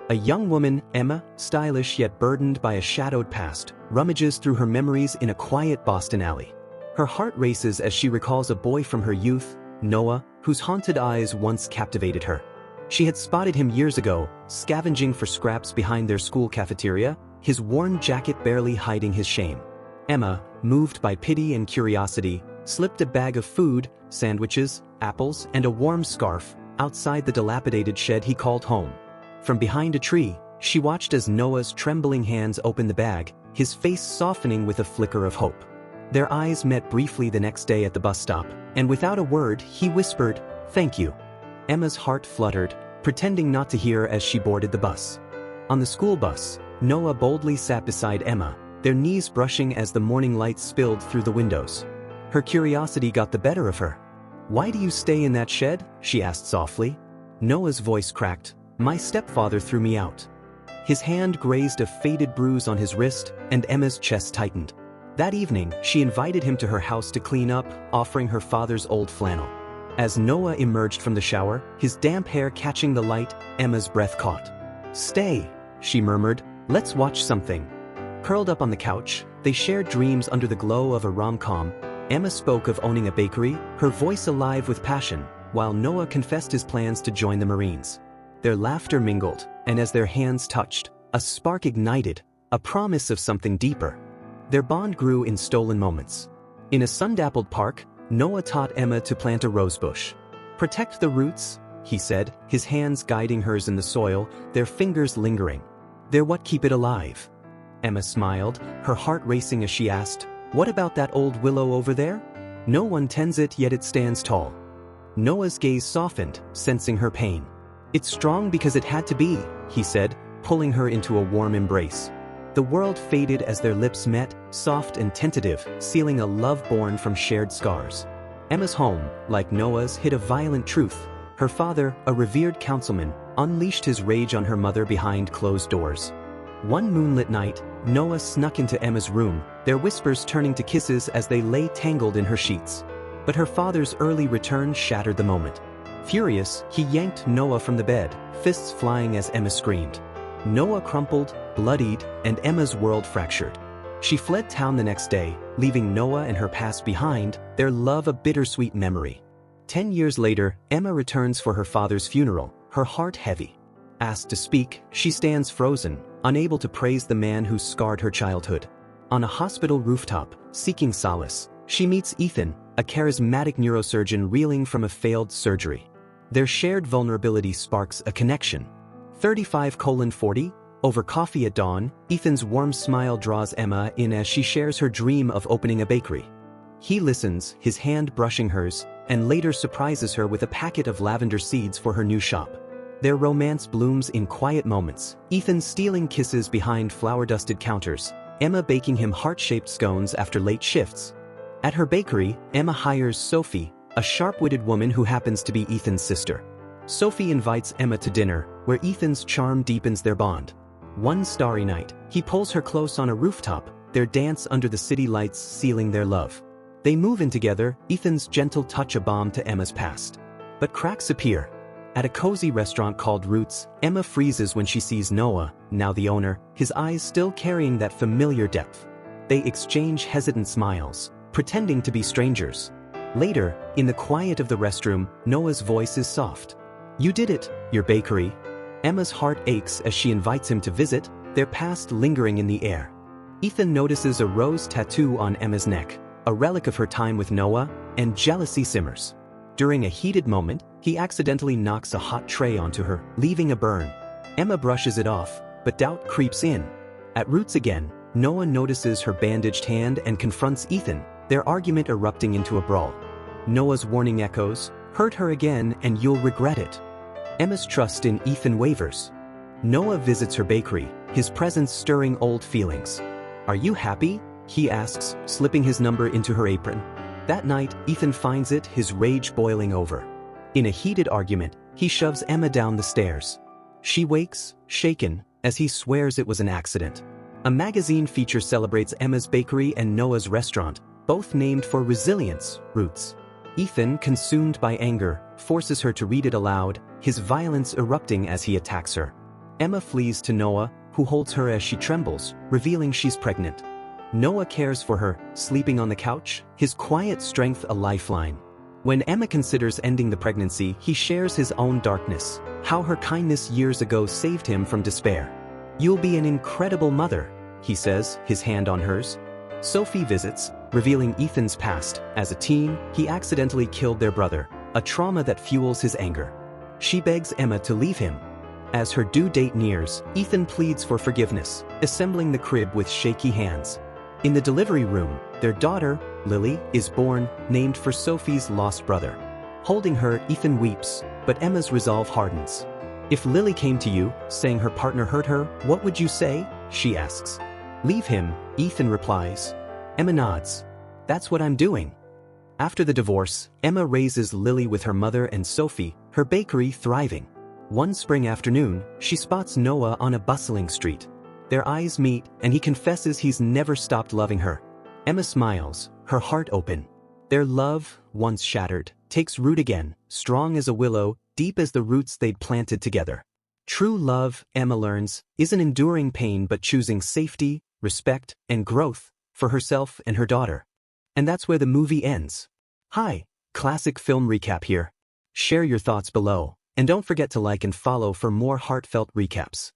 A young woman, Emma, stylish yet burdened by a shadowed past, rummages through her memories in a quiet Boston alley. Her heart races as she recalls a boy from her youth, Noah, whose haunted eyes once captivated her. She had spotted him years ago, scavenging for scraps behind their school cafeteria, his worn jacket barely hiding his shame. Emma, moved by pity and curiosity, slipped a bag of food, sandwiches, apples, and a warm scarf outside the dilapidated shed he called home. From behind a tree, she watched as Noah's trembling hands opened the bag, his face softening with a flicker of hope. Their eyes met briefly the next day at the bus stop, and without a word, he whispered, "Thank you." Emma's heart fluttered, pretending not to hear as she boarded the bus. On the school bus, Noah boldly sat beside Emma, their knees brushing as the morning light spilled through the windows. Her curiosity got the better of her. "Why do you stay in that shed?" she asked softly. Noah's voice cracked. "My stepfather threw me out." His hand grazed a faded bruise on his wrist, and Emma's chest tightened. That evening, she invited him to her house to clean up, offering her father's old flannel. As Noah emerged from the shower, his damp hair catching the light, Emma's breath caught. "Stay," she murmured, "let's watch something." Curled up on the couch, they shared dreams under the glow of a rom-com. Emma spoke of owning a bakery, her voice alive with passion, while Noah confessed his plans to join the Marines. Their laughter mingled, and as their hands touched, a spark ignited, a promise of something deeper. Their bond grew in stolen moments. In a sun-dappled park, Noah taught Emma to plant a rosebush. "Protect the roots," he said, his hands guiding hers in the soil, their fingers lingering. "They're what keep it alive." Emma smiled, her heart racing as she asked, "What about that old willow over there?" "No one tends it, yet it stands tall." Noah's gaze softened, sensing her pain. "It's strong because it had to be," he said, pulling her into a warm embrace. The world faded as their lips met, soft and tentative, sealing a love born from shared scars. Emma's home, like Noah's, hid a violent truth. Her father, a revered councilman, unleashed his rage on her mother behind closed doors. One moonlit night, Noah snuck into Emma's room, their whispers turning to kisses as they lay tangled in her sheets. But her father's early return shattered the moment. Furious, he yanked Noah from the bed, fists flying as Emma screamed. Noah crumpled, bloodied, and Emma's world fractured. She fled town the next day, leaving Noah and her past behind, their love a bittersweet memory. 10 years later, Emma returns for her father's funeral, her heart heavy. Asked to speak, she stands frozen, unable to praise the man who scarred her childhood. On a hospital rooftop, seeking solace, she meets Ethan, a charismatic neurosurgeon reeling from a failed surgery. Their shared vulnerability sparks a connection. 35:40, over coffee at dawn, Ethan's warm smile draws Emma in as she shares her dream of opening a bakery. He listens, his hand brushing hers, and later surprises her with a packet of lavender seeds for her new shop. Their romance blooms in quiet moments, Ethan stealing kisses behind flour-dusted counters, Emma baking him heart-shaped scones after late shifts. At her bakery, Emma hires Sophie, a sharp-witted woman who happens to be Ethan's sister. Sophie invites Emma to dinner, where Ethan's charm deepens their bond. One starry night, he pulls her close on a rooftop, their dance under the city lights sealing their love. They move in together, Ethan's gentle touch a balm to Emma's past. But cracks appear. At a cozy restaurant called Roots, Emma freezes when she sees Noah, now the owner, his eyes still carrying that familiar depth. They exchange hesitant smiles, pretending to be strangers. Later, in the quiet of the restroom, Noah's voice is soft. "You did it, your bakery." Emma's heart aches as she invites him to visit, their past lingering in the air. Ethan notices a rose tattoo on Emma's neck, a relic of her time with Noah, and jealousy simmers. During a heated moment, he accidentally knocks a hot tray onto her, leaving a burn. Emma brushes it off, but doubt creeps in. At Roots again, Noah notices her bandaged hand and confronts Ethan, their argument erupting into a brawl. Noah's warning echoes, "Hurt her again and you'll regret it." Emma's trust in Ethan wavers. Noah visits her bakery, his presence stirring old feelings. "Are you happy?" he asks, slipping his number into her apron. That night, Ethan finds it, his rage boiling over. In a heated argument, he shoves Emma down the stairs. She wakes, shaken, as he swears it was an accident. A magazine feature celebrates Emma's bakery and Noah's restaurant, both named for resilience, Roots. Ethan, consumed by anger, forces her to read it aloud, his violence erupting as he attacks her. Emma flees to Noah, who holds her as she trembles, revealing she's pregnant. Noah cares for her, sleeping on the couch, his quiet strength a lifeline. When Emma considers ending the pregnancy, he shares his own darkness, how her kindness years ago saved him from despair. "You'll be an incredible mother," he says, his hand on hers. Sophie visits, revealing Ethan's past. As a teen, he accidentally killed their brother, a trauma that fuels his anger. She begs Emma to leave him. As her due date nears, Ethan pleads for forgiveness, assembling the crib with shaky hands. In the delivery room, their daughter, Lily, is born, named for Sophie's lost brother. Holding her, Ethan weeps, but Emma's resolve hardens. "If Lily came to you, saying her partner hurt her, what would you say?" she asks. "Leave him," Ethan replies. Emma nods. "That's what I'm doing." After the divorce, Emma raises Lily with her mother and Sophie, her bakery thriving. One spring afternoon, she spots Noah on a bustling street. Their eyes meet, and he confesses he's never stopped loving her. Emma smiles, her heart open. Their love, once shattered, takes root again, strong as a willow, deep as the roots they'd planted together. True love, Emma learns, isn't enduring pain but choosing safety, respect, and growth for herself and her daughter. And that's where the movie ends. Hi, Classic Film Recap here. Share your thoughts below, and don't forget to like and follow for more heartfelt recaps.